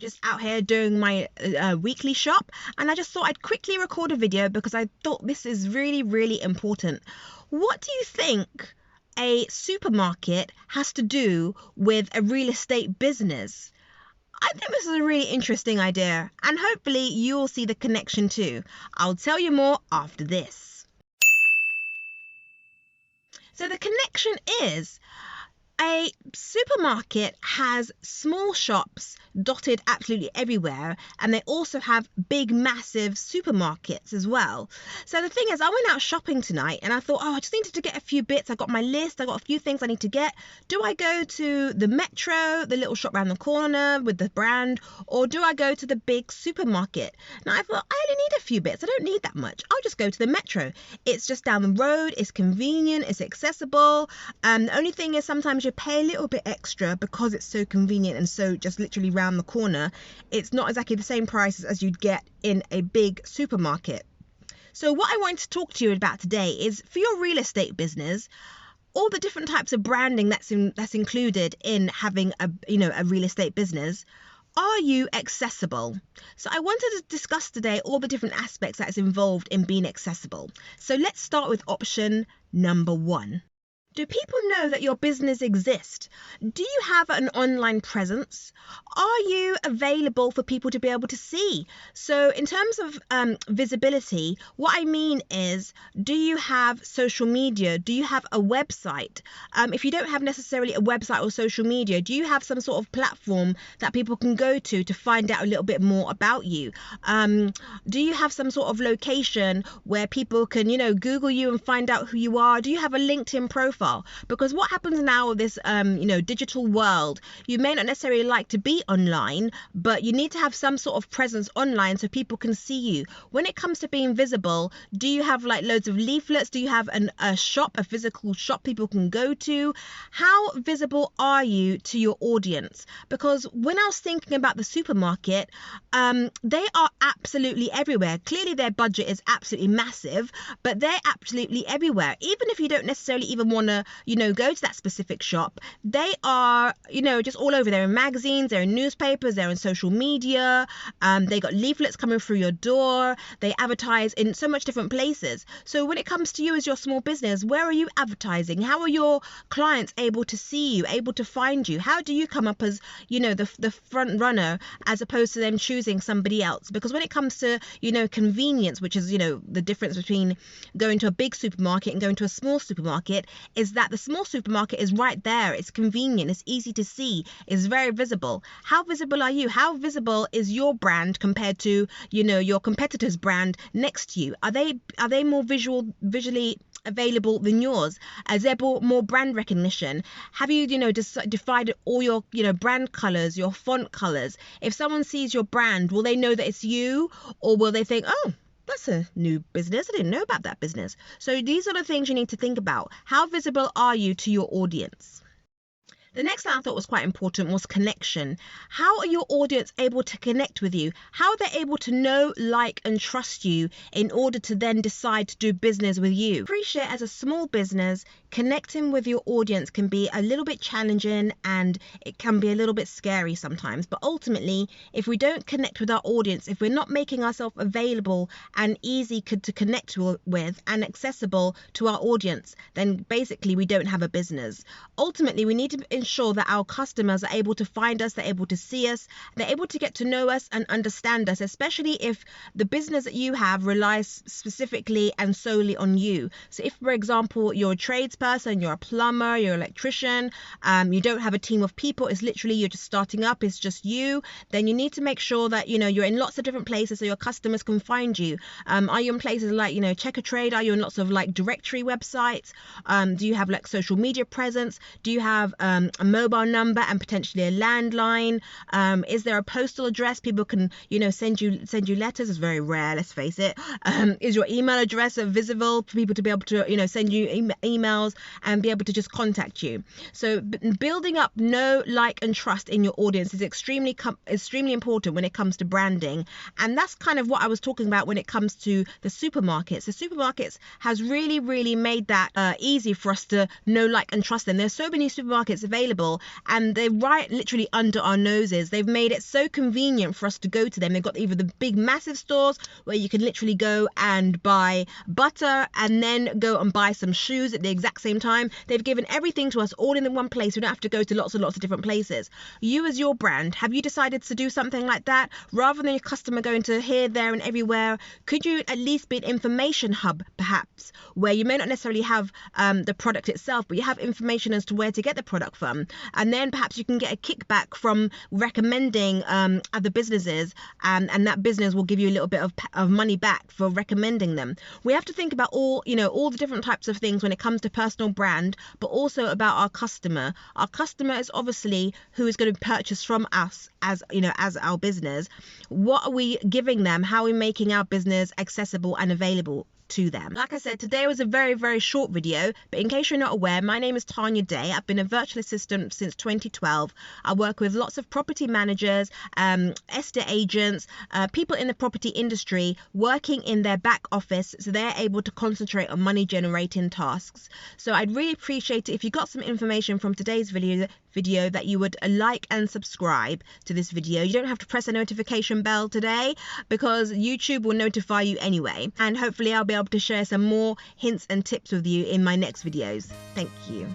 just out here doing my weekly shop, and I just thought I'd quickly record a video because I thought this is really, really important. What do you think a supermarket has to do with a real estate business? I think this is a really interesting idea, and hopefully you'll see the connection too. I'll tell you more after this. So the connection is, a supermarket has small shops dotted absolutely everywhere, and they also have big, massive supermarkets as well. So the thing is, I went out shopping tonight and I thought, I just needed to get a few bits. I got my list, I got a few things I need to get. Do I go to the Metro, the little shop around the corner with the brand, or do I go to the big supermarket? Now I thought, I only need a few bits, I don't need that much. I'll just go to the Metro. It's just down the road, it's convenient, it's accessible. The only thing is, sometimes you pay a little bit extra because it's so convenient and so just literally round the corner. It's not exactly the same prices as you'd get in a big supermarket. So what I want to talk to you about today is, for your real estate business, all the different types of branding that's included in having a real estate business. Are you accessible? So I wanted to discuss today all the different aspects that's involved in being accessible. So let's start with option number 1. Do people know that your business exists? Do you have an online presence? Are you available for people to be able to see? So in terms of visibility, what I mean is, do you have social media? Do you have a website? If you don't have necessarily a website or social media, do you have some sort of platform that people can go to find out a little bit more about you? Do you have some sort of location where people can, Google you and find out who you are? Do you have a LinkedIn profile? Because what happens now with this digital world, you may not necessarily like to be online, but you need to have some sort of presence online so people can see you. When it comes to being visible, do you have like loads of leaflets? Do you have a shop, a physical shop people can go to? How visible are you to your audience? Because when I was thinking about the supermarket, they are absolutely everywhere. Clearly their budget is absolutely massive, but they're absolutely everywhere. Even if you don't necessarily even want to go to that specific shop, they are just all over. They're in magazines, they're in newspapers, they're in social media, they got leaflets coming through your door, they advertise in so much different places. So when it comes to you as your small business, where are you advertising? How are your clients able to see you, able to find you? How do you come up as the front runner as opposed to them choosing somebody else? Because when it comes to convenience, which is the difference between going to a big supermarket and going to a small supermarket, is that the small supermarket is right there. It's convenient, it's easy to see, it's very visible. How visible are you? How visible is your brand compared to your competitor's brand next to you? Are they more visually available than yours? Is there more brand recognition? Have you decided all your brand colors, your font colors? If someone sees your brand, will they know that it's you, or will they think, oh, that's a new business, I didn't know about that business? So these are the things you need to think about. How visible are you to your audience? The next thing I thought was quite important was connection. How are your audience able to connect with you? How are they able to know, like, and trust you in order to then decide to do business with you? Appreciate, as a small business, connecting with your audience can be a little bit challenging and it can be a little bit scary sometimes. But ultimately, if we don't connect with our audience, if we're not making ourselves available and easy to connect with and accessible to our audience, then basically we don't have a business. Ultimately, we need to ensure that our customers are able to find us, they're able to see us, they're able to get to know us and understand us, especially if the business that you have relies specifically and solely on you. So if, for example, you're a tradesperson, you're a plumber, you're an electrician, you don't have a team of people, it's literally you're just starting up, it's just you, then you need to make sure that you're in lots of different places so your customers can find you. Are you in places like Check a Trade? Are you in lots of like directory websites? Do you have like social media presence? Do you have a mobile number and potentially a landline? Is there a postal address people can send you letters? It's very rare, let's face it. Is your email address visible for people to be able to send you emails and be able to just contact you? So building up know, like, and trust in your audience is extremely important when it comes to branding, and that's kind of what I was talking about when it comes to the supermarkets. The supermarkets has really made that easy for us to know, like, and trust them. There's so many supermarkets available available, and they're right literally under our noses. They've made it so convenient for us to go to them. They've got either the big massive stores where you can literally go and buy butter and then go and buy some shoes at the exact same time. They've given everything to us all in one place. We don't have to go to lots and lots of different places. You as your brand, have you decided to do something like that? Rather than your customer going to here, there and everywhere, could you at least be an information hub perhaps, where you may not necessarily have the product itself, but you have information as to where to get the product from, and then perhaps you can get a kickback from recommending other businesses, and that business will give you a little bit of money back for recommending them. We have to think about all the different types of things when it comes to personal brand, but also about our customer. Our customer is obviously who is going to purchase from us as our business. What are we giving them? How are we making our business accessible and available to them? Like I said, today was a very, very short video, but in case you're not aware, my name is Tanya Day. I've been a virtual assistant since 2012. I work with lots of property managers, estate agents, people in the property industry working in their back office, so they're able to concentrate on money generating tasks. So I'd really appreciate it if you got some information from today's video that you would like and subscribe to this video. You don't have to press a notification bell today because YouTube will notify you anyway, and hopefully I'll be able to share some more hints and tips with you in my next videos. Thank you.